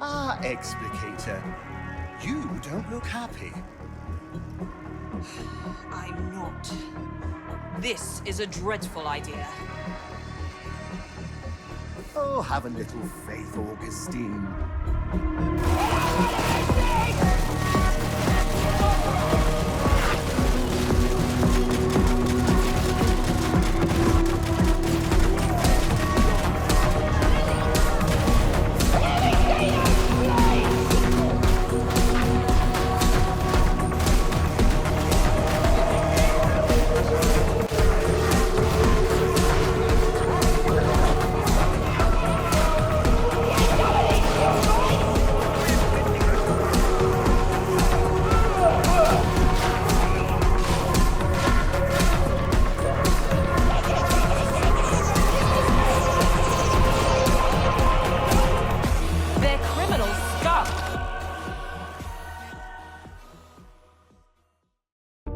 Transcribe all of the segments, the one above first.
Ah, Explicator, you don't look happy. I'm not. This is a dreadful idea. Oh, have a little faith, Augustine.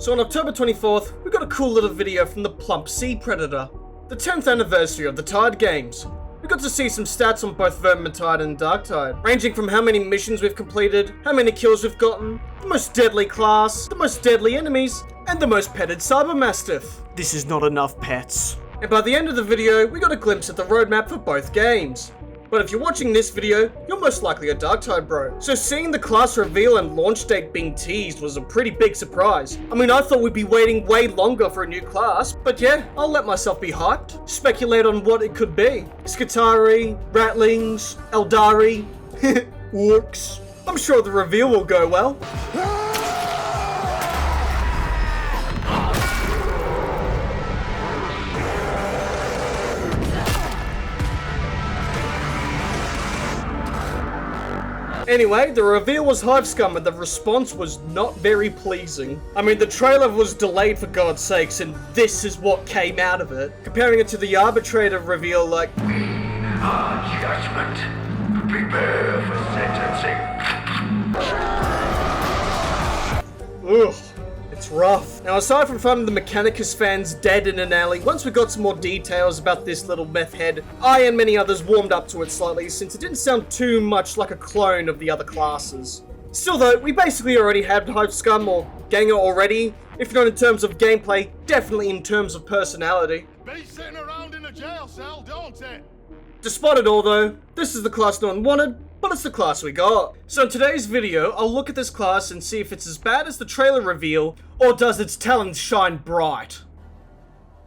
So on October 24th, we got a cool little video from the Plump Sea Predator, the 10th anniversary of the Tide games. We got to see some stats on both Vermintide and Darktide, ranging from how many missions we've completed, how many kills we've gotten, the most deadly class, the most deadly enemies, and the most petted Cybermastiff. This is not enough pets. And by the end of the video, we got a glimpse at the roadmap for both games. But if you're watching this video, you're most likely a Darktide bro. So seeing the class reveal and launch date being teased was a pretty big surprise. I mean, I thought we'd be waiting way longer for a new class, but yeah, I'll let myself be hyped. Speculate on what it could be. Skitari, Ratlings, Eldari, Orcs. I'm sure the reveal will go well. Anyway, the reveal was Hive Scum and the response was not very pleasing. I mean, the trailer was delayed for God's sakes and this is what came out of it. Comparing it to the Arbitrator reveal like... Our judgment. Prepare for sentencing. Ugh. It's rough. Now, aside from finding the Mechanicus fans dead in an alley, once we got some more details about this little meth head, I and many others warmed up to it slightly since it didn't sound too much like a clone of the other classes. Still though, we basically already had Hive Scum or Ganger already, if not in terms of gameplay, definitely in terms of personality. Be sitting around in a jail cell, don't it? Despite it all though, this is the class no one wanted, but it's the class we got. So in today's video, I'll look at this class and see if it's as bad as the trailer reveal, or does its talents shine bright.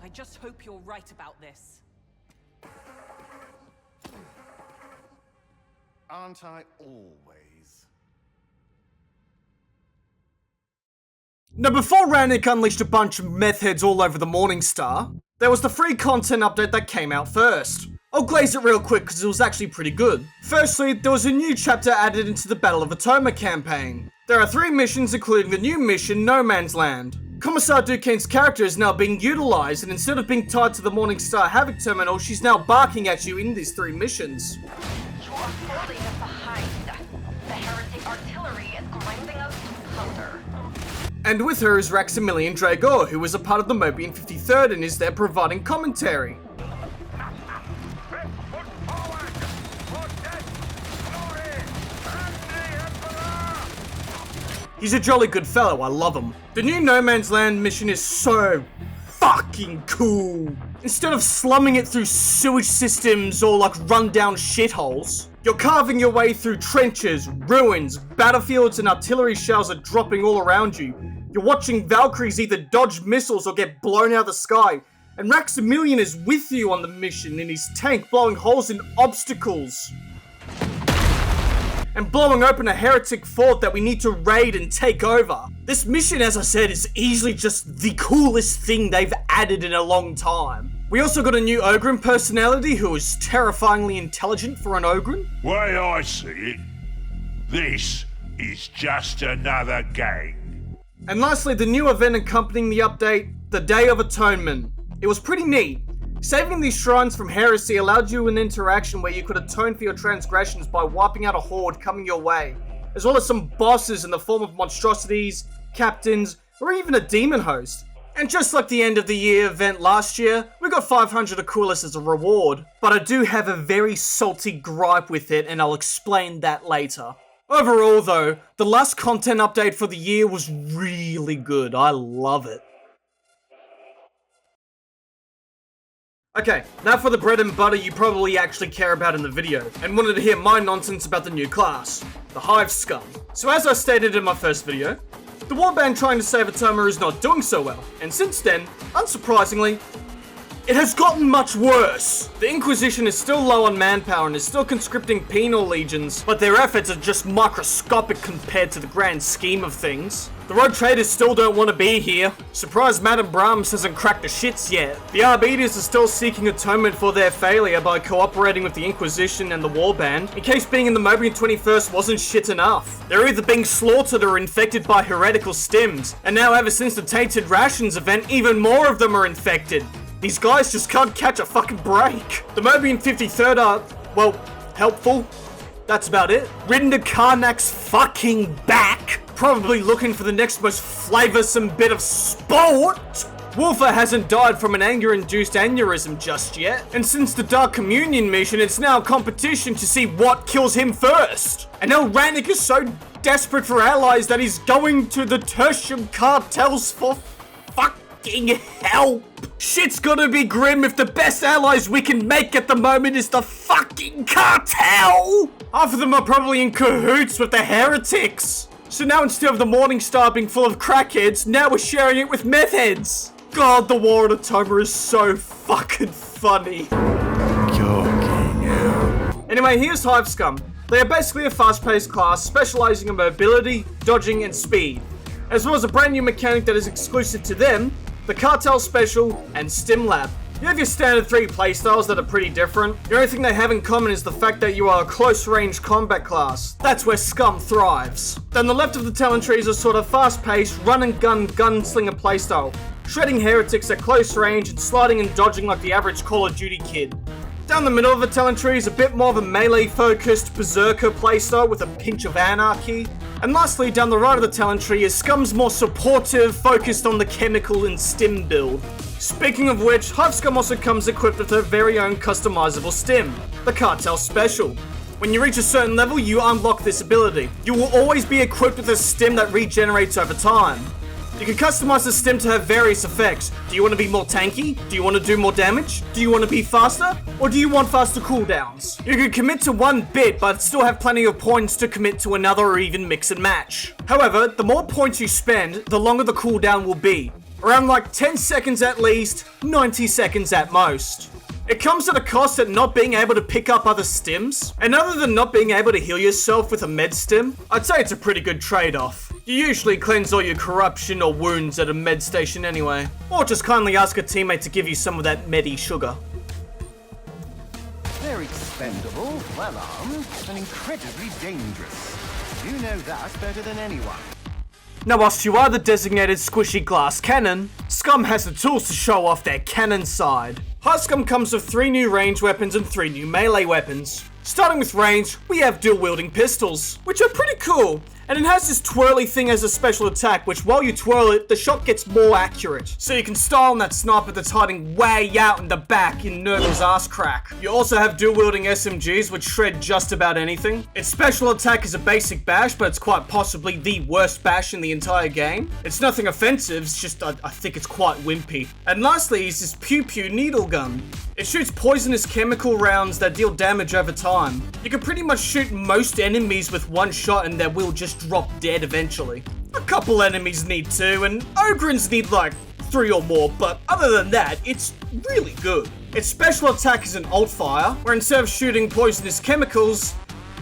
I just hope you're right about this. Aren't I always? Now before Rannick unleashed a bunch of meth heads all over the Morningstar, there was the free content update that came out first. I'll glaze it real quick because it was actually pretty good. Firstly, there was a new chapter added into the Battle of Atoma campaign. There are 3 missions including the new mission No Man's Land. Commissar Duquesne's character is now being utilised and instead of being tied to the Morningstar Havoc terminal, she's now barking at you in these 3 missions. You are falling behind. The heretic artillery is grinding us to powder. And with her is Raximilian Dragor, who is a part of the Mobian 53rd and is there providing commentary. He's a jolly good fellow, I love him. The new No Man's Land mission is so fucking cool. Instead of slumming it through sewage systems or like rundown shitholes, you're carving your way through trenches, ruins, battlefields, and artillery shells are dropping all around you. You're watching Valkyries either dodge missiles or get blown out of the sky, and Maximilian is with you on the mission in his tank blowing holes in obstacles. And blowing open a heretic fort that we need to raid and take over. This mission, as I said, is easily just the coolest thing they've added in a long time. We also got a new Ogryn personality who is terrifyingly intelligent for an Ogryn. Way I see it, this is just another gang. And lastly, the new event accompanying the update, the Day of Atonement. It was pretty neat. Saving these shrines from heresy allowed you an interaction where you could atone for your transgressions by wiping out a horde coming your way, as well as some bosses in the form of monstrosities, captains, or even a demon host. And just like the end of the year event last year, we got 500 Aquilas as a reward. But I do have a very salty gripe with it, and I'll explain that later. Overall though, the last content update for the year was really good. I love it. Okay, now for the bread and butter you probably actually care about in the video, and wanted to hear my nonsense about the new class, the Hive Scum. So as I stated in my first video, the warband trying to save Atoma is not doing so well, and since then, unsurprisingly, it has gotten much worse. The Inquisition is still low on manpower and is still conscripting penal legions, but their efforts are just microscopic compared to the grand scheme of things. The rogue traders still don't want to be here. Surprised Madame Brahms hasn't cracked the shits yet. The Arbiters are still seeking atonement for their failure by cooperating with the Inquisition and the warband, in case being in the Mobian 21st wasn't shit enough. They're either being slaughtered or infected by heretical stims, and now ever since the Tainted Rations event, even more of them are infected. These guys just can't catch a fucking break. The Mobian 53rd are, well, helpful. That's about it. Ridden to Karnak's fucking back, probably looking for the next most flavoursome bit of sport. Wolfer hasn't died from an anger-induced aneurysm just yet, and since the Dark Communion mission, it's now a competition to see what kills him first. And now Rannick is so desperate for allies that he's going to the tertium cartels for fucking help. Shit's gonna be grim if the best allies we can make at the moment is the fucking cartel! Half of them are probably in cahoots with the heretics. So now instead of the Morning Star being full of crackheads, now we're sharing it with meth heads. God, the war on Atoma is so fucking funny. Anyway, here's Hive Scum. They are basically a fast-paced class specializing in mobility, dodging, and speed, as well as a brand new mechanic that is exclusive to them, the Cartel Special, and Stim Lab. You have your standard 3 playstyles that are pretty different. The only thing they have in common is the fact that you are a close-range combat class. That's where Scum thrives. Down the left of the talent tree is a sort of fast-paced, run-and-gun gunslinger playstyle, shredding heretics at close range and sliding and dodging like the average Call of Duty kid. Down the middle of the talent tree is a bit more of a melee-focused berserker playstyle with a pinch of anarchy. And lastly, down the right of the talent tree is Scum's more supportive, focused on the chemical and stim build. Speaking of which, Hive Scum also comes equipped with her very own customizable stim, the Cartel Special. When you reach a certain level, you unlock this ability. You will always be equipped with a stim that regenerates over time. You can customize the stim to have various effects. Do you want to be more tanky? Do you want to do more damage? Do you want to be faster? Or do you want faster cooldowns? You can commit to one bit, but still have plenty of points to commit to another or even mix and match. However, the more points you spend, the longer the cooldown will be. Around like 10 seconds at least, 90 seconds at most. It comes at a cost at not being able to pick up other stims, and other than not being able to heal yourself with a med stim, I'd say it's a pretty good trade-off. You usually cleanse all your corruption or wounds at a med station anyway, or just kindly ask a teammate to give you some of that medi sugar. They're expendable, well-armed, and incredibly dangerous. You know that better than anyone. Now whilst you are the designated squishy glass cannon, Scum has the tools to show off their cannon side. Hive Scum comes with 3 new range weapons and 3 new melee weapons. Starting with range, we have dual-wielding pistols, which are pretty cool. And it has this twirly thing as a special attack, which while you twirl it, the shot gets more accurate. So you can style on that sniper that's hiding way out in the back in Nurgle's ass crack. You also have dual-wielding SMGs, which shred just about anything. Its special attack is a basic bash, but it's quite possibly the worst bash in the entire game. It's nothing offensive, it's just I think it's quite wimpy. And lastly is this Pew Pew needle gun. It shoots poisonous chemical rounds that deal damage over time. You can pretty much shoot most enemies with one shot and they will just drop dead eventually. A couple enemies need 2, and Ogrins need like 3 or more, but other than that, it's really good. Its special attack is an alt fire, where instead of shooting poisonous chemicals,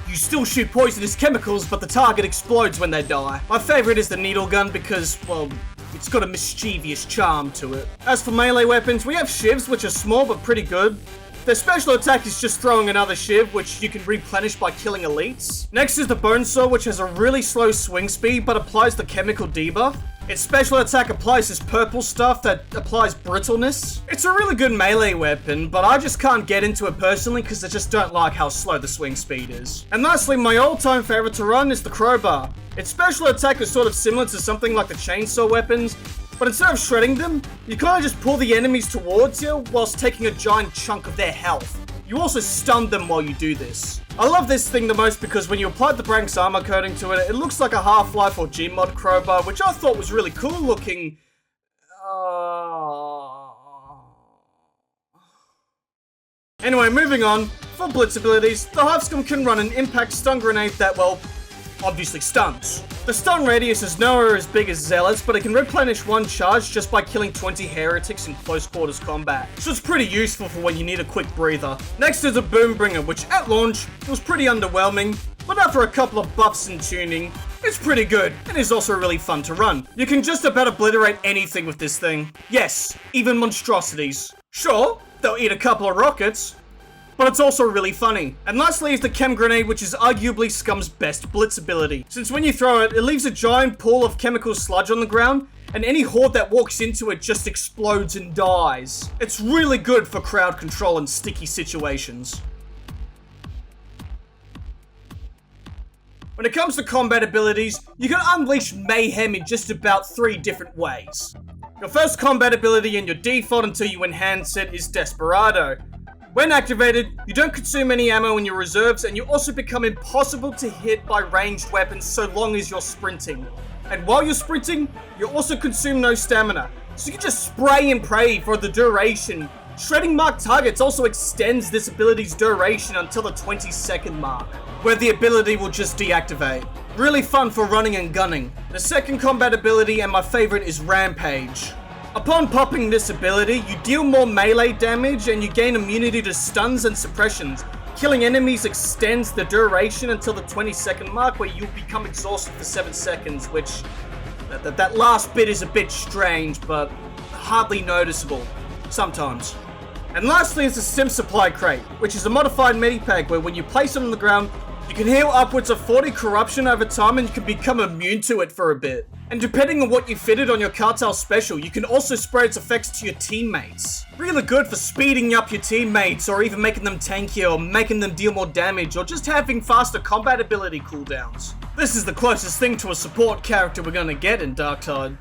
you still shoot poisonous chemicals, but the target explodes when they die. My favorite is the needle gun because, well, it's got a mischievous charm to it. As for melee weapons, we have shivs, which are small but pretty good. Their special attack is just throwing another shiv, which you can replenish by killing elites. Next is the bone saw, which has a really slow swing speed, but applies the chemical debuff. Its special attack applies this purple stuff that applies brittleness. It's a really good melee weapon, but I just can't get into it personally because I just don't like how slow the swing speed is. And lastly, my all-time favorite to run is the crowbar. Its special attack is sort of similar to something like the chainsaw weapons, but instead of shredding them, you kind of just pull the enemies towards you whilst taking a giant chunk of their health. You also stun them while you do this. I love this thing the most because when you apply the Brank's armor coating to it, it looks like a Half-Life or Gmod crowbar, which I thought was really cool looking. Anyway, moving on. For Blitz abilities, the Hive Scum can run an impact stun grenade that, well, obviously stuns. The stun radius is nowhere as big as Zealot's, but it can replenish one charge just by killing 20 heretics in close quarters combat. So it's pretty useful for when you need a quick breather. Next is a Boombringer, which at launch was pretty underwhelming, but after a couple of buffs and tuning, it's pretty good, and is also really fun to run. You can just about obliterate anything with this thing. Yes, even monstrosities. Sure, they'll eat a couple of rockets, but it's also really funny. And lastly is the Chem Grenade, which is arguably Scum's best Blitz ability. Since when you throw it, it leaves a giant pool of chemical sludge on the ground, and any horde that walks into it just explodes and dies. It's really good for crowd control in sticky situations. When it comes to combat abilities, you can unleash mayhem in just about 3 different ways. Your first combat ability and your default until you enhance it is Desperado. When activated, you don't consume any ammo in your reserves, and you also become impossible to hit by ranged weapons so long as you're sprinting. And while you're sprinting, you also consume no stamina, so you can just spray and pray for the duration. Shredding marked targets also extends this ability's duration until the 20-second mark, where the ability will just deactivate. Really fun for running and gunning. The second combat ability, and my favorite, is Rampage. Upon popping this ability, you deal more melee damage and you gain immunity to stuns and suppressions. Killing enemies extends the duration until the 20-second mark, where you'll become exhausted for 7 seconds, which that last bit is a bit strange, but hardly noticeable sometimes. And lastly is the Stim Supply Crate, which is a modified medipack where when you place it on the ground, you can heal upwards of 40 corruption over time and you can become immune to it for a bit. And depending on what you fitted on your cartel special, you can also spread its effects to your teammates. Really good for speeding up your teammates, or even making them tankier, or making them deal more damage, or just having faster combat ability cooldowns. This is the closest thing to a support character we're gonna get in Darktide.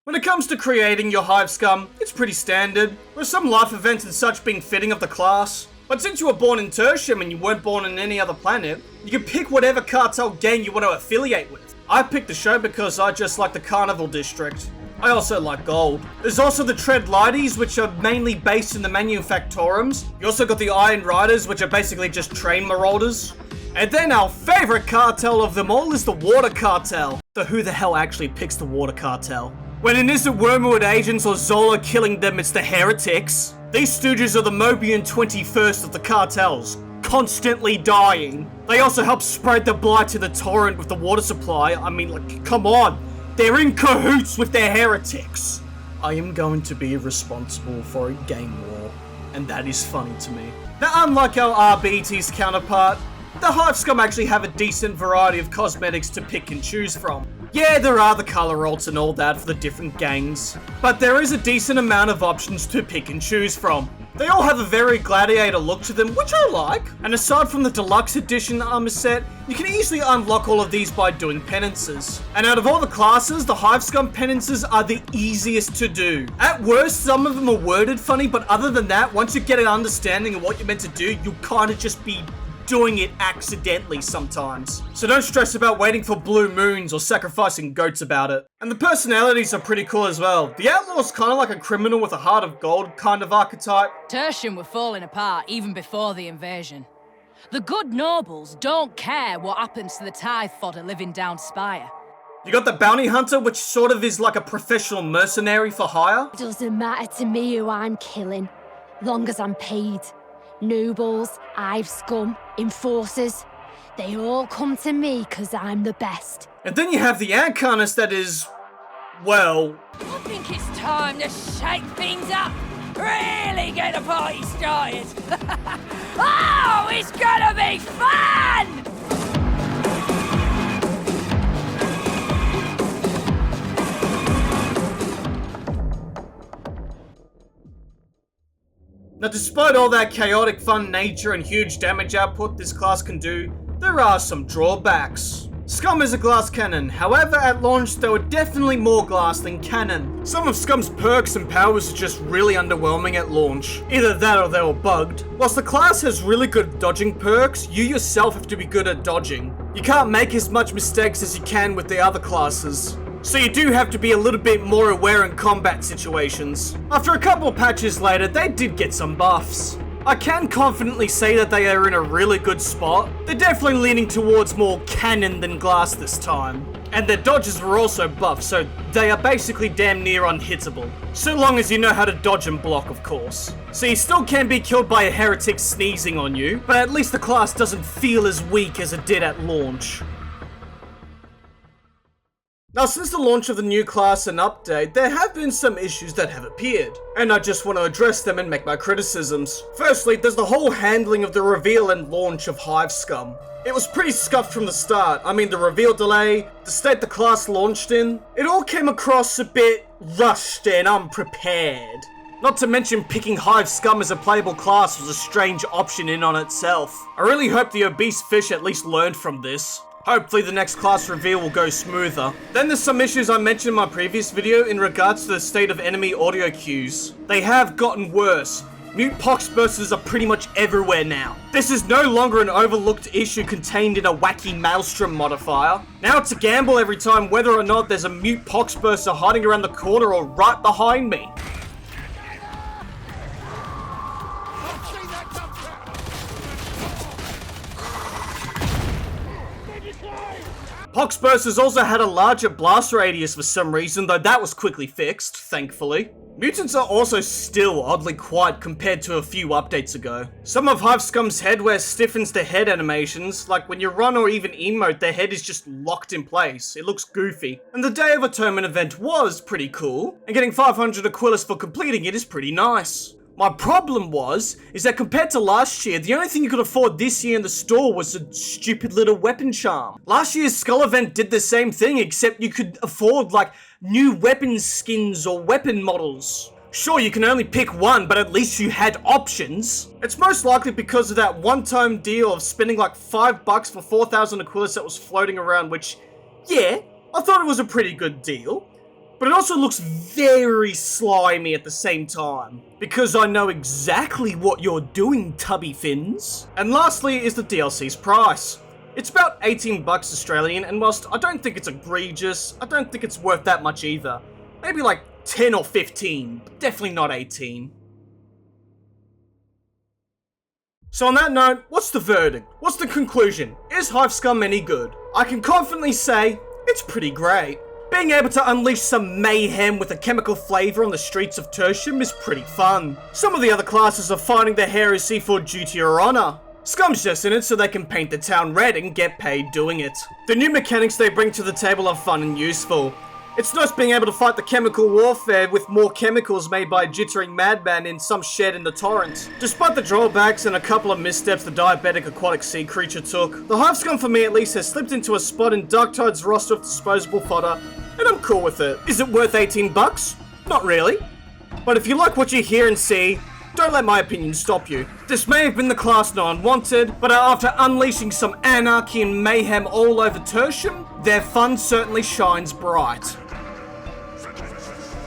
When it comes to creating your Hive Scum, it's pretty standard, with some life events and such being fitting of the class. But since you were born in Tertium and you weren't born on any other planet, you can pick whatever cartel gang you want to affiliate with. I picked the show because I just like the Carnival District. I also like gold. There's also the Tread Lighties, which are mainly based in the Manufactorums. You also got the Iron Riders, which are basically just train marauders. And then our favorite cartel of them all is the Water Cartel. So who the hell actually picks the Water Cartel? When it isn't Wormwood agents or Zola killing them, it's the heretics. These stooges are the Mobian 21st of the cartels, constantly dying. They also help spread the blight to the torrent with the water supply. I mean, like, come on. They're in cahoots with their heretics. I am going to be responsible for a game war, and that is funny to me. Now, unlike our RBT's counterpart, the Hive Scum actually have a decent variety of cosmetics to pick and choose from. Yeah, there are the color alts and all that for the different gangs, but there is a decent amount of options to pick and choose from. They all have a very gladiator look to them, which I like. And aside from the deluxe edition armor set, you can easily unlock all of these by doing penances. And out of all the classes, the Hive Scum penances are the easiest to do. At worst, some of them are worded funny, but other than that, once you get an understanding of what you're meant to do, you'll kind of just be doing it accidentally sometimes. So don't stress about waiting for blue moons or sacrificing goats about it. And the personalities are pretty cool as well. The Outlaw's kind of like a criminal with a heart of gold kind of archetype. Tertium were falling apart even before the invasion. The good nobles don't care what happens to the tithe fodder living down Spire. You got the bounty hunter, which sort of is like a professional mercenary for hire. It doesn't matter to me who I'm killing, long as I'm paid. Nobles, Hive Scum, enforcers, they all come to me because I'm the best. And then you have the Arcanist that is, well... I think it's time to shake things up, really get the party started. Oh, it's gonna be fun! Now, despite all that chaotic fun nature and huge damage output this class can do, there are some drawbacks. Scum is a glass cannon, however at launch they were definitely more glass than cannon. Some of Scum's perks and powers are just really underwhelming at launch. Either that or they were bugged. Whilst the class has really good dodging perks, you yourself have to be good at dodging. You can't make as much mistakes as you can with the other classes. So you do have to be a little bit more aware in combat situations. After a couple patches later, they did get some buffs. I can confidently say that they are in a really good spot. They're definitely leaning towards more cannon than glass this time. And their dodges were also buffed, so they are basically damn near unhittable. So long as you know how to dodge and block, of course. So you still can be killed by a heretic sneezing on you, but at least the class doesn't feel as weak as it did at launch. Now, since the launch of the new class and update, there have been some issues that have appeared, and I just want to address them and make my criticisms. Firstly, there's the whole handling of the reveal and launch of Hive Scum. It was pretty scuffed from the start. I mean, the reveal delay, the state the class launched in, it all came across a bit rushed and unprepared. Not to mention picking Hive Scum as a playable class was a strange option in on itself. I really hope the obese fish at least learned from this. Hopefully the next class reveal will go smoother. Then there's some issues I mentioned in my previous video in regards to the state of enemy audio cues. They have gotten worse. Mute poxbursters are pretty much everywhere now. This is no longer an overlooked issue contained in a wacky maelstrom modifier. Now it's a gamble every time whether or not there's a mute poxburster hiding around the corner or right behind me. Poxbursters also had a larger blast radius for some reason, though that was quickly fixed, thankfully. Mutants are also still oddly quiet compared to a few updates ago. Some of Hive Scum's headwear stiffens the head animations, like when you run or even emote, their head is just locked in place. It looks goofy. And the Day of Atoma event was pretty cool, and getting 500 Aquilas for completing it is pretty nice. My problem is that compared to last year, the only thing you could afford this year in the store was a stupid little weapon charm. Last year's Skull event did the same thing, except you could afford like new weapon skins or weapon models. Sure, you can only pick one, but at least you had options. It's most likely because of that one-time deal of spending like $5 for 4,000 Aquilas that was floating around, which, yeah, I thought it was a pretty good deal. But it also looks very slimy at the same time, because I know exactly what you're doing, Tubby Fins. And lastly is the DLC's price. It's about 18 bucks Australian, and whilst I don't think it's egregious, I don't think it's worth that much either. Maybe like 10 or 15, but definitely not 18. So on that note, what's the verdict? What's the conclusion? Is Hive Scum any good? I can confidently say, it's pretty great. Being able to unleash some mayhem with a chemical flavor on the streets of Tertium is pretty fun. Some of the other classes are finding their heresy for duty or honor. Scum's just in it so they can paint the town red and get paid doing it. The new mechanics they bring to the table are fun and useful. It's nice being able to fight the chemical warfare with more chemicals made by a jittering madman in some shed in the torrent. Despite the drawbacks and a couple of missteps the diabetic aquatic sea creature took, the Hive Scum for me at least has slipped into a spot in Darktides' roster of disposable fodder, and I'm cool with it. Is it worth 18 bucks? Not really. But if you like what you hear and see, don't let my opinion stop you. This may have been the class no one wanted, but after unleashing some anarchy and mayhem all over Tertium, their fun certainly shines bright.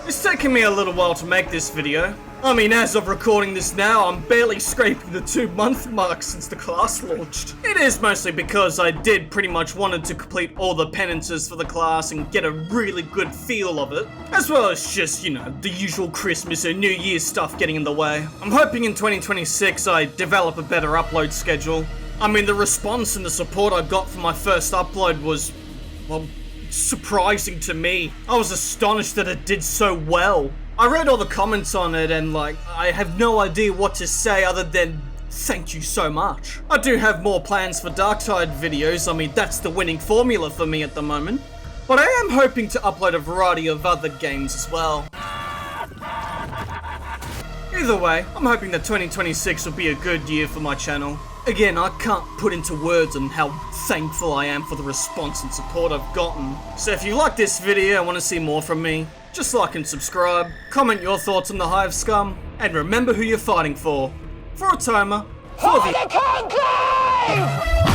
It's taken me a little while to make this video. I mean, as of recording this now, I'm barely scraping the 2-month mark since the class launched. It is mostly because I did pretty much wanted to complete all the penances for the class and get a really good feel of it. As well as just, you know, the usual Christmas and New Year's stuff getting in the way. I'm hoping in 2026 I develop a better upload schedule. I mean, the response and the support I got for my first upload was, well, surprising to me. I was astonished that it did so well. I read all the comments on it and like, I have no idea what to say other than thank you so much. I do have more plans for Darktide videos, I mean that's the winning formula for me at the moment. But I am hoping to upload a variety of other games as well. Either way, I'm hoping that 2026 will be a good year for my channel. Again, I can't put into words on how thankful I am for the response and support I've gotten. So if you like this video and want to see more from me, just like and subscribe, comment your thoughts on the Hive Scum, and remember who you're fighting for. For Atoma, for the Conclave!